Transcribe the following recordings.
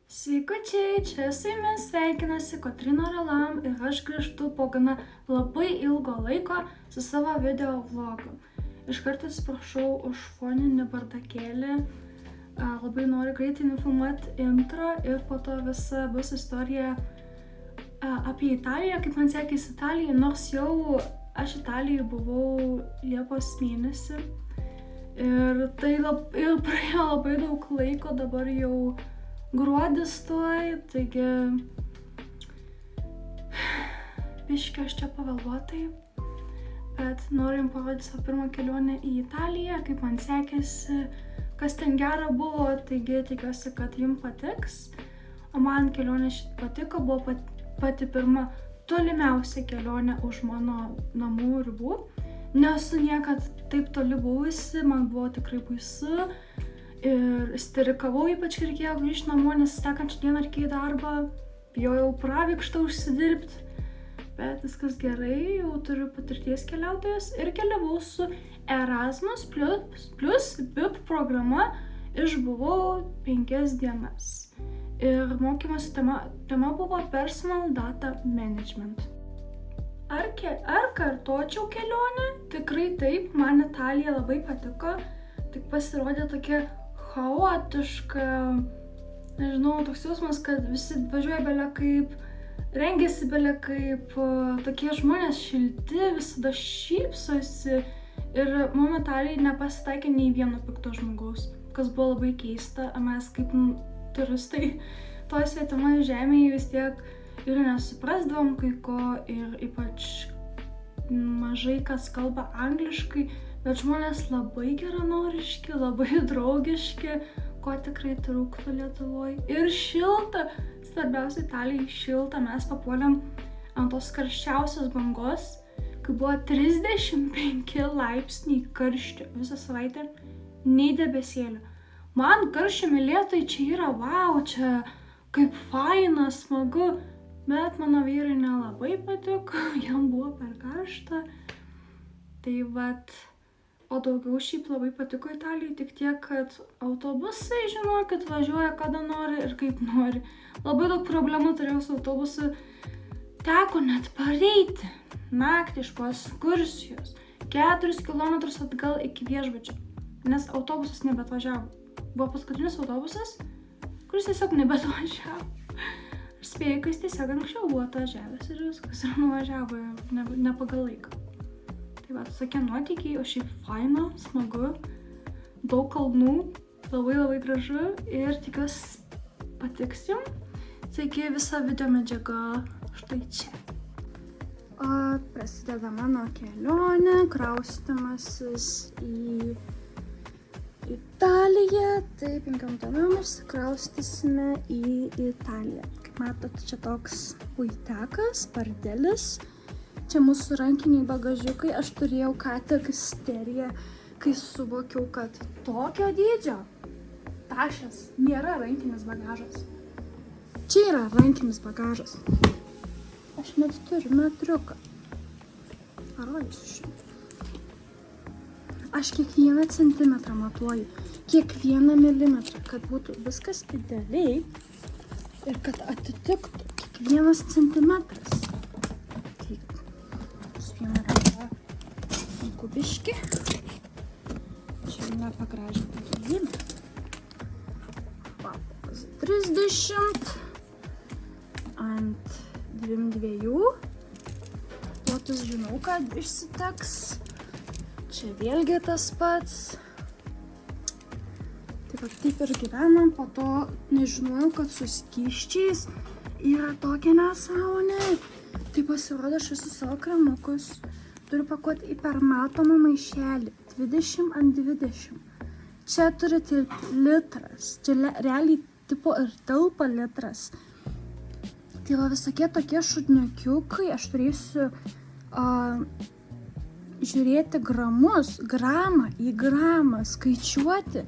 Sveikučiai, čia su jumis sveikinasi Kotryna Ralam ir aš grįžtu po gana labai ilgo laiko su savo video vlogu. Iškart atsiprašau už foninį bardakėlį, labai noriu greitai nufilmuoti intro ir po to visa bus istorija apie Italiją, kaip man sekėsi Italijai, nors jau aš Italijoje buvau Liepos mėnesį ir praėjo labai daug laiko, dabar jau gruodis tuoj, taigi biškį aš čia pavėluotai, bet noriu jums parodyti savo pirmą kelionę į Italiją, kaip man sekėsi, kas ten gera buvo, taigi tikiuosi, kad jums patiks. O man kelionė šitą patiko, buvo pati pirma tolimiausia kelionė už mano namų ribų. Nesu niekad taip toli buvusi, man buvo tikrai baisu. Ir isterikavau, ypač kai reikėjo grįžti namo, nes sekančią dieną reikėjo į darbą, bijojau pravikštą užsidirbti, bet viskas gerai, jau turiu patirties keliautojas ir keliavau su Erasmus plus BIP programa, išbuvau 5 dienas. Ir mokymosi tema buvo Personal Data Management. Ar kartočiau kelionę? Tikrai taip, man Italija labai patiko, tik pasirodė tokia chaotiška, nežinau, toks jausmas, kad visi važiuoja bele kaip, rengiasi bele kaip, tokie žmonės šilti, visada šypsosi ir momentaliai nepasitaikė nei vieno pikto žmogaus, kas buvo labai keista, mes kaip turistai toj svetimoj žemėje vis tiek ir nesuprasdavom kai ko ir ypač mažai kas kalba angliškai, bet žmonės labai geranoriški, labai draugiški, ko tikrai trūktų Lietuvoje. Ir šilta, svarbiausia Italijai šilta, mes papuolėm ant tos karščiausios bangos, kai buvo 35 laipsniai karščio visą savaitę, nei debesėlio. Man karščio mylėtojai čia yra, wow, čia kaip faina, smagu, bet mano vyrui nelabai patiko, jam buvo per karšta. Tai vat, o daugiau šiaip labai patiko Italijai, tik tiek, kad autobusai, žinokit, važiuoja kada nori ir kaip nori. Labai daug problemų turėjau su autobusu, teko net pareiti naktį iš po ekskursijos 4 kilometrus atgal iki viešbučio, nes autobusas nebeatvažiavo. Buvo paskutinis autobusas, kuris tiesiog nebeatvažiavo. Aš spėjau, kad jis tiesiog anksčiau buvo atvažiavęs ir viskas, ir nuvažiavo ne pagal laiką. Tai va, tokie nuotykiai, o šiaip faina, smagu, daug kalnų, labai gražu ir tikiuosi patiks jums. Taigi visa video medžiaga štai čia. Prasideda mano kelionė, kraustymasis į Italiją, tai 5 mes kraustysime į Italiją. Kaip matot, čia toks puitekas, pardelis. Čia mūsų rankiniai bagažiukai, aš turėjau ką tik isteriją, kai suvokiau, kad tokio dydžio tašės nėra rankinis bagažas. Čia yra rankinis bagažas. Aš net turiu metriuką. Parodysiu šiandien. Aš kiekvieną centimetrą matuoju, kiekvieną milimetrą, kad būtų viskas idealiai ir kad atitiktų kiekvienas centimetras. Vieną ranką kubiškį. Čia nepagražinti gyvybę. 30 ant 2. Plotus žinau, kad išsiteks. Čia vėlgi tas pats. Taip ir gyvenam, po to nežinojau, kad su skysčiais yra tokia nesąmonė. Tai pasirodo, aš visus savo kremukus turiu pakuoti į permatomą maišelį 20 ant 20. Čia turi tilpti litras. Čia realiai tipo ir telpa litras. Tai va visokie tokie šudniukiukai, aš turėsiu žiūrėti gramus, gramą į gramą, skaičiuoti,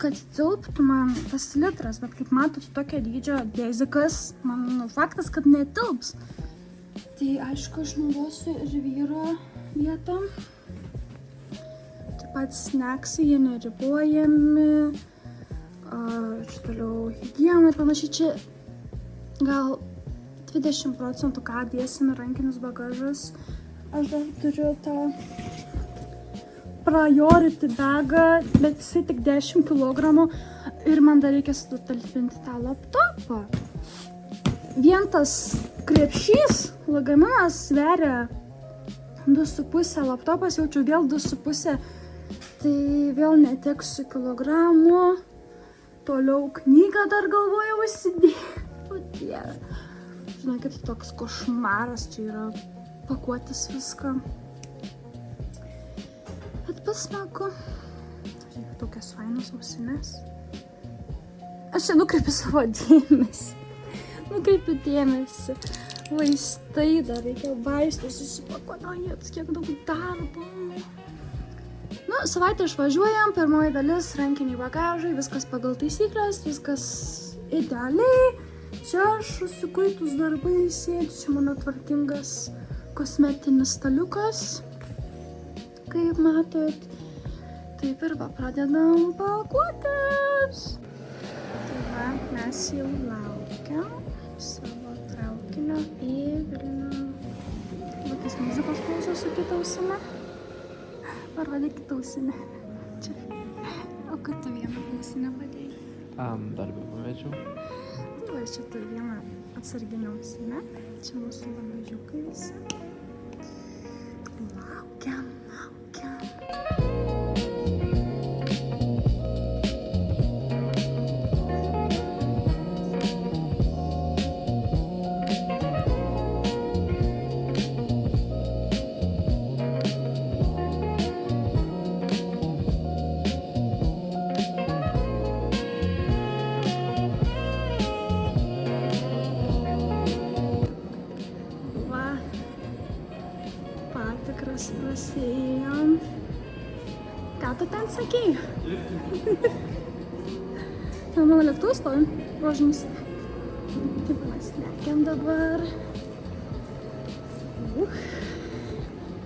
kad tilptų man tas litras. Bet kaip matot, tokio dydžio dėzikas, man faktas, kad netilps. Tai aišku, aš naudosiu ir vyro vietą. Taip pat snacksai, jie neribojami. Čia toliau higiena ir panašiai. Čia gal 20% ką dėsime rankinius bagažus. Aš dar turiu tą priority bagą, bet jisai tik 10 kg ir man dar reikia sutalpinti tą laptopą. Vien tas krepšys, lagaminas sveria 2,5, laptopas jaučiu vėl 2,5, tai vėl neteksiu kilogramų. Toliau knygą dar galvoju užsidėti. O Dieve. Žinokit, toks košmaras čia yra pakuotis viską. Bet bus smagu. Žiūrėk, tokias fainos ausinės. Aš čia nukreipiu savo dėmesį. Vaistai, dar reikia vaistų susipakuoti, kiek daug darbo. Savaitę išvažiuojam, pirmoji dalis, rankiniai bagažai, viskas pagal taisyklės, viskas idealiai. Čia aš susikuitus darbai sėdžiu, čia mano tvarkingas kosmetinis staliukas, kaip matot. Taip ir pradedam pakuotis. Tai mes jau laukiam savo traukinio į Vilnių. Vakis muzikos klausosi kitą ausinę. Parodė kitą ausinę. Čia. O kad tu vieną ausinę padėjai? Darbę pamečiau. Tai va, čia turiu vieną atsarginę ausinę. Čia mūsų bagažiukai visi. Laukiam. Patikras prasėjom. Ką tu ten sakei? Mano lėktuvas stovim, rožinis. Taip, mes lekiam dabar.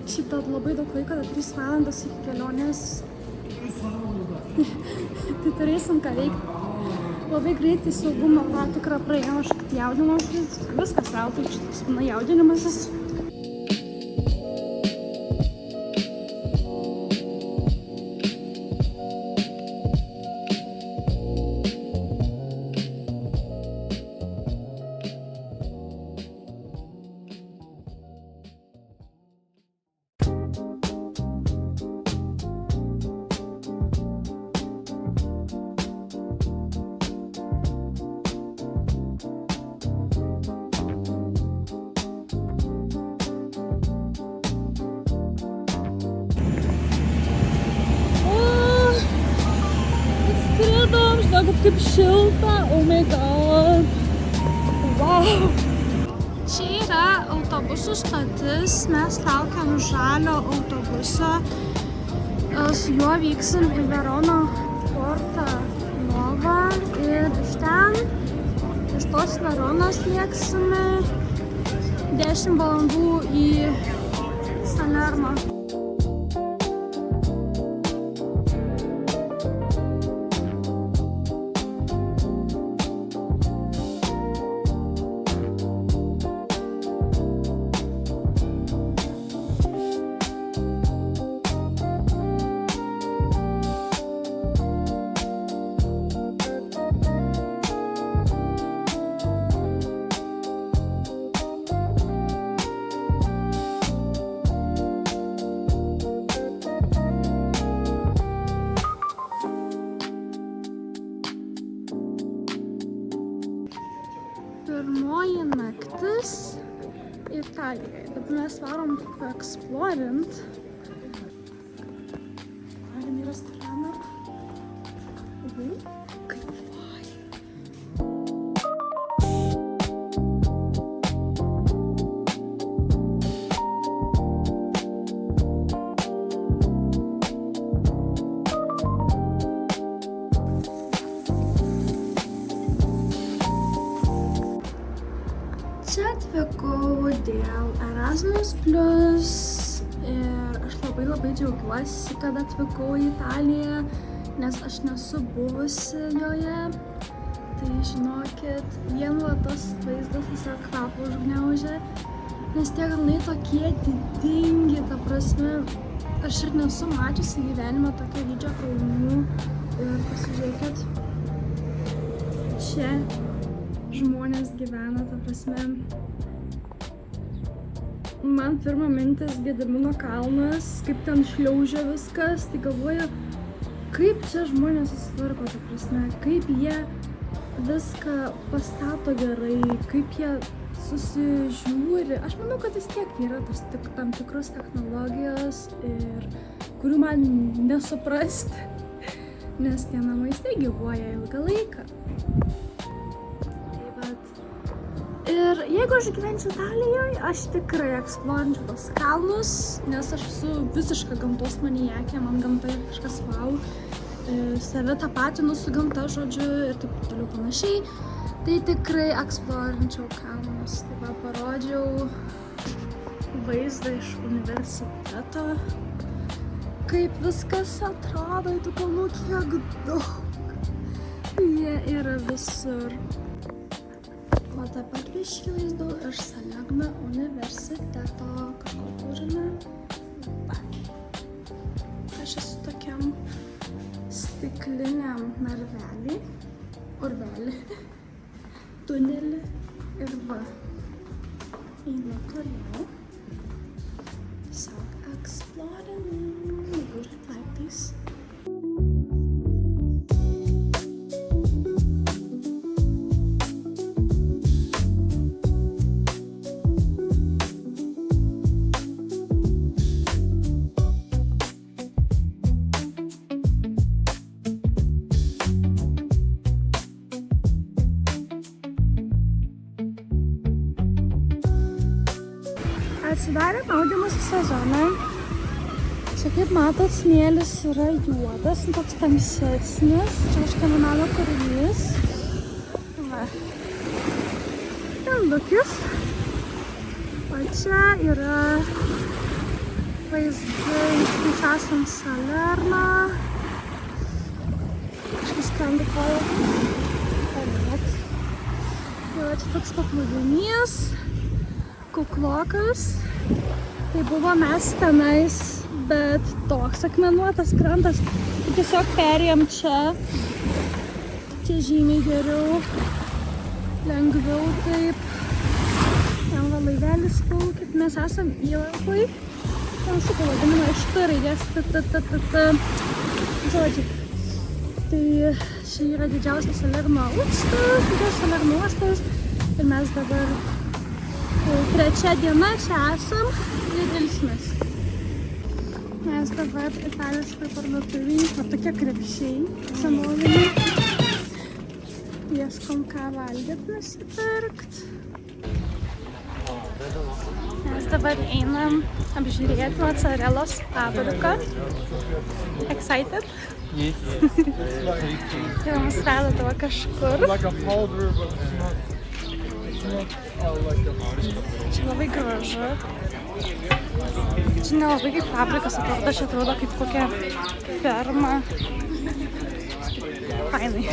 Šiaip tad labai daug laiko, 3 valandas iki kelionės. Tai turėsim ką veikti. Labai greitai saugumo patikrą praėjom, aš kaip jaudinausi. Viskas veltui, šitas mano jaudinimasis. Kaip šilta, oh my god. Wow. Čia yra autobusų stotis, mes laukiam žalio autobuso. Su juo vyksim į Veroną Porta Nova ir iš ten, iš tos Veronos lėksime 10 valandų į Salermą. Pirmoji naktis Italijoje. Dabar mes varom paeksplorint. Varom į restoraną. Kaip fai. Čia atvykau dėl Erasmus Plus ir aš labai džiaugiuosi, kad atvykau į Italiją nes aš nesu buvusi joje. Tai žinokit, vien va tas vaizdas tiesiog kvapą užgniaužia, nes tie kalnai tokie didingi, ta prasme, aš ir nesu mačiusi gyvenime tokio dydžio kalnų. Ir pasižiūrėkit, čia žmonės gyvena, ta prasme. Man pirma mintis Gedimino kalnas, kaip ten šliaužia viskas, tai galvoju, kaip čia žmonės susitvarko, ta prasme, kaip jie viską pastato gerai, kaip jie susižiūri. Aš manau, kad vis tiek yra tam tikros technologijos, ir kurių man nesuprasti, nes tie namai gyvuoja ilgą laiką. Ir jeigu aš gyvenčiau Italijoje, aš tikrai eksplorinčiau tos kalnus, nes aš esu visiška gamtos maniakė, man gamta yra kažkas wow. Save tapatinu su gamta, žodžiu, ir taip toliau panašiai. Tai tikrai eksplorinčiau kalnus. Tai va, parodžiau vaizdą iš universiteto, kaip viskas atrodo, tų kalnų kiek daug. Jie yra visur. O dabar biškį vaizdu iš Salerno universiteto. Kažko turime. Va. Aš esu tokiam stikliniam narvelį, urvelį, tunelį ir va. Einu toliau. Tiesiog exploring. Žiūrėt laiptais. Atsidarė maudymosi sezoną. Čia kaip matot, smėlis yra juodas, toks tamsesnis. Čia kažkieno meno kūrinys. Va. Ten lukis. O čia yra vaizdai, mes esam Salerno. Kažkas skrenda koja. Palėt. Va, čia toks paplūdimys. Kuklokas. Tai buvo mes tenais, bet toks akmenuotas krantas. Tai tiesiog perėjom čia. Čia žymiai geriau. Lengviau taip. Ten va laivelis plaukit. Mes esam įlankoj. Ten su pavadinimo iš T raidės. Žodžiu. Tai čia yra didžiausias Salerno uostas, didžiausias Salerno uostas. Ir mes dabar trečia diena čia esam ir ilsimės. Mes dabar itališkoj parduotuvėj, o tokie krepšiai senoviniai. Ieškom ką valgyt nusipirkt. Mes dabar einam apžiūrėti mocarelos fabriką. Excited? Tai mus veda tavo kažkur. Čia labai gražu. Čia nelabai kaip fabrikas atrodo, čia atrodo kaip kokia ferma. Fainai.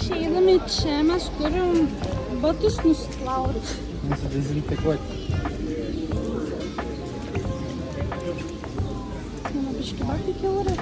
Išeidami čia mes turim batus nusiplauti. Nusidezinfekuoti. Mano biški batai kiauri.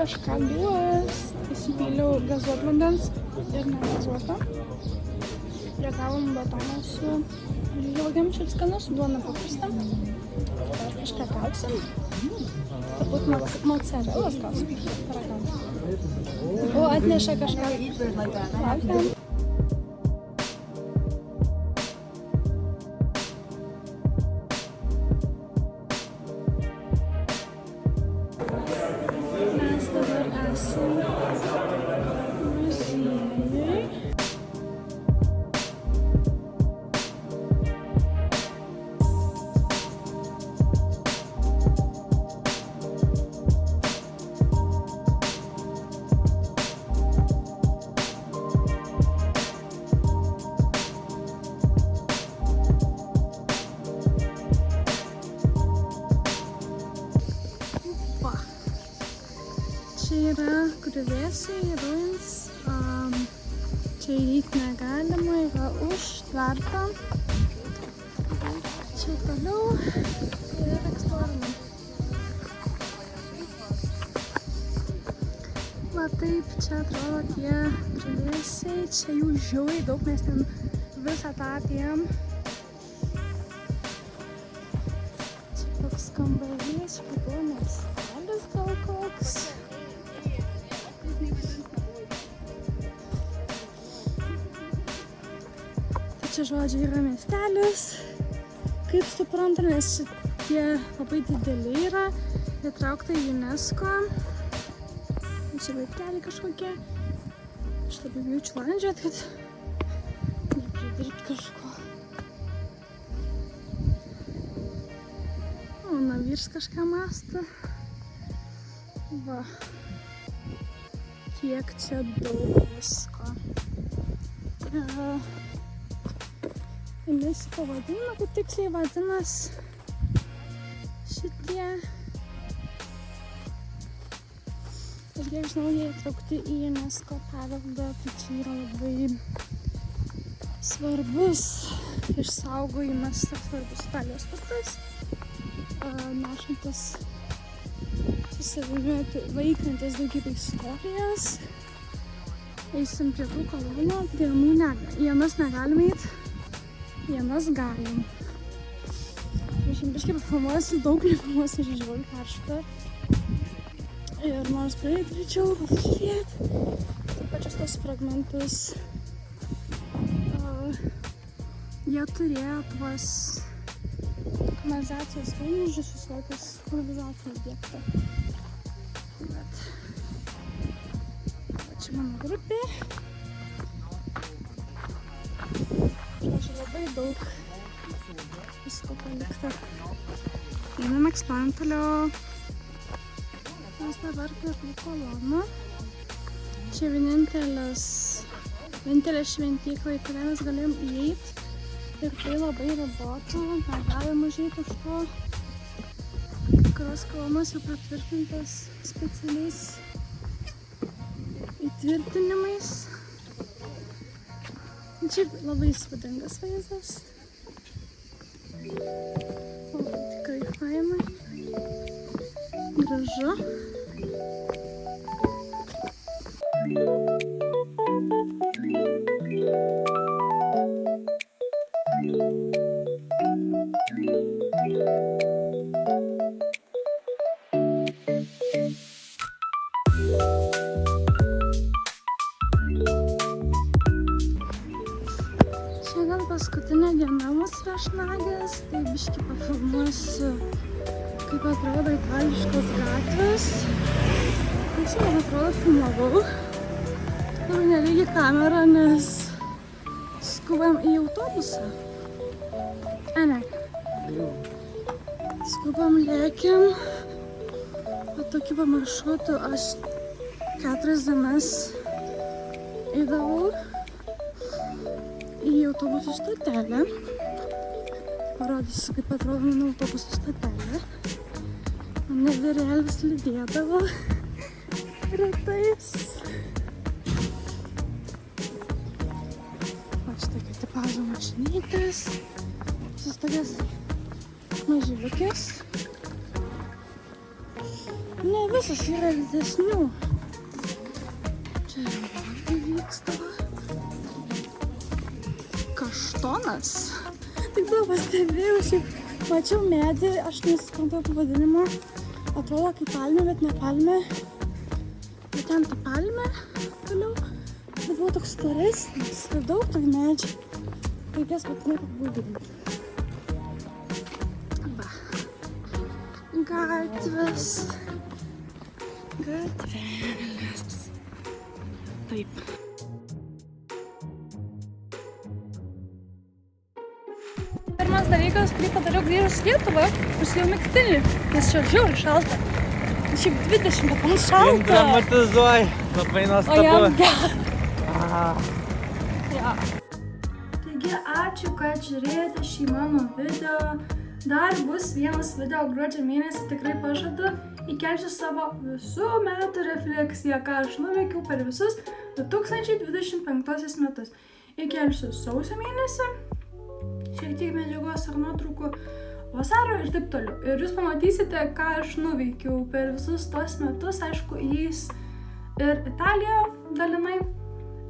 Kažką duos, įsipyliau gazuot vandens ir negazuotą. Ragavom batoną su žilgiam šiaip skanus, duona paprasta. Dar kažką gausim. Turbūt mozzarellas gausim. Paragausim. O, atnešė kažką. Laukiam. Čia yra griuvėsiai, ruins, čia įeiti negalima, yra užtverta. Čia toliau ir eksplorama. Va taip, čia atrodo tie griuvėsiai, čia jų žiauriai daug, mes ten visą tą apėjom. Čia toks kambarys, čia buvo miestelis gal koks. Čia žodžiu yra miestelis, kaip suprantam, nes šitie labai dideli yra, įtraukta į UNESCO. Čia laipteliai kažkokie. Aš labai jaučiu landžiat, kad nepridirbt kažko. O, navyrs kažką mąsto. Va. Kiek čia daug visko. Jis pavadina, kaip tiksliai vadinas šitie. Ir kiek žinau, jie įtraukti į UNESCO paveldą, tai čia yra labai svarbus išsaugojimas, svarbus Italijos turtas, nešantis su savimi vaikantis daugybę istorijos. Eisim prie tų kolonų, prie vienas negalime eiti. Vienas galim. Biškai pafilmuosiu, daug nefilmuosiu, žiūrėjau karštą. Ir nors praeit greičiau, pasižiūrėti. Taip pačius tos fragmentus. Jie turėjo tuos kanalizacijos vamzdžius, visokius kanalizacijos objektą. Bet čia mano grupė. Labai daug visko palikta. Einam eksplorant toliau. Mes dabar kaip į koloną. Čia vienintelė šventykla, į kurią mes galėjom įeiti. Ir tai labai ribota, negalim užeiti už to. Kurios kolonos jau patvirtintas specialiais įtvirtinimais. Čia labai įspūdingas vaizdas. Labai tikrai faina. Gražu. Šiandien paskutinė diena mūsų viešnagės, tai biškį pafilmuosiu, kaip atrodo itališkos gatvės. Čia man atrodo filmavau. Labai nelygi kamera, nes skubam į autobusą. Ne. Skubam, lėkiam. Po tokių maršrutų aš 4 dienas eidavau į autobusų stotelę. Parodysiu, kaip atrodo mano autobusų stotelė. Mane vyrėlis lydėdavo retais. O čia tokia tipažo mašinytės. Šis tokias mažyliukės. Ne visos yra didesnių. Čia remontai vyksta. Kaštonas. Tik daug pastebėjau, šiaip mačiau medį, aš nesuprantu pavadinimo. Atrodo kaip palmė, bet ne palmė. Bet ten ta palmė toliau. Bet buvo toks storesnis ir daug toj medžių. Reikės patinai pabūdinti. Va. Gatvės. Gatvelės. Taip. Pirmas dalykas, kurį padariau grįžus į Lietuvą, užsidėjau megztinį, nes čia žiauriai šalta. Šiaip 20, bet man šalta. Dramatizuoji, labai nuostabu. O jam gera. Ja. Taigi ačiū, kad žiūrėjote šį mano video. Dar bus vienas video gruodžio mėnesį, tikrai pažadu. Įkelsiu savo visų metų refleksiją, ką aš nuveikiau per visus 2025 metus. Įkelsiu sausio mėnesį, šiek tiek medžiagos ar nuotraukų, vasario ir taip toliau. Ir jūs pamatysite, ką aš nuveikiau per visus tos metus, aišku, įeis ir Italija dalinai.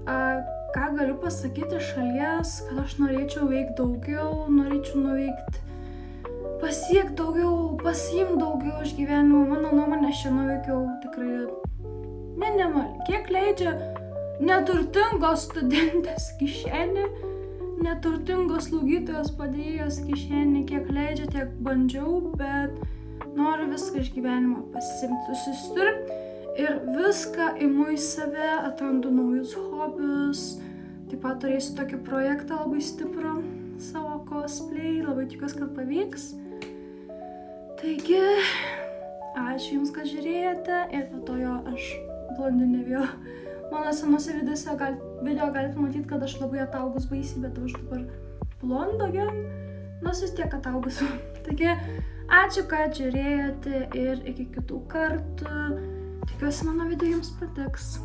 Ką galiu pasakyti šalies, kad aš norėčiau veikti daugiau, norėčiau nuveikti, pasiekti daugiau, pasiimti daugiau iš gyvenimo. Mano nuomonė, aš čia nuveikiau tikrai minimaliai. Kiek leidžia neturtingos studentės kišenė, neturtingos slaugytojos padėjėjos kišenė, kiek leidžia, tiek bandžiau, bet noriu viską iš gyvenimo pasiimti, susistirti. Ir viską imu į save, atrandu naujus hobius. Taip pat turėsiu tokį projektą labai stiprų, savo cosplay, labai tikiuosi, kad pavyks. Taigi, ačiū Jums, kad žiūrėjote ir po to jo aš blondinė vėl. Mano senuose video galite matyti, kad aš labai ataugus baisiai, bet aš dabar blondo gen, nors vis tiek ataugus. Taigi, ačiū, kad žiūrėjote ir iki kitų kartų. Tikiuosi, mano video Jums patiks.